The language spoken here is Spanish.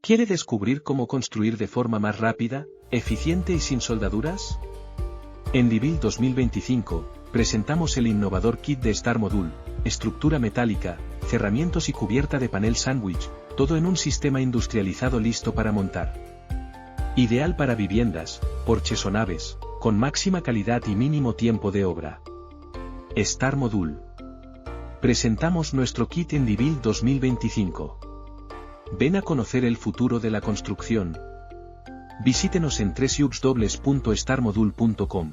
¿Quiere descubrir cómo construir de forma más rápida, eficiente y sin soldaduras? En Dibuild 2025, presentamos el innovador kit de Star Module, estructura metálica, cerramientos y cubierta de panel sándwich, todo en un sistema industrializado listo para montar. Ideal para viviendas, porches o naves, con máxima calidad y mínimo tiempo de obra. Star Module. Presentamos nuestro kit en Dibuild 2025. Ven a conocer el futuro de la construcción. Visítenos en www.starmodule.com.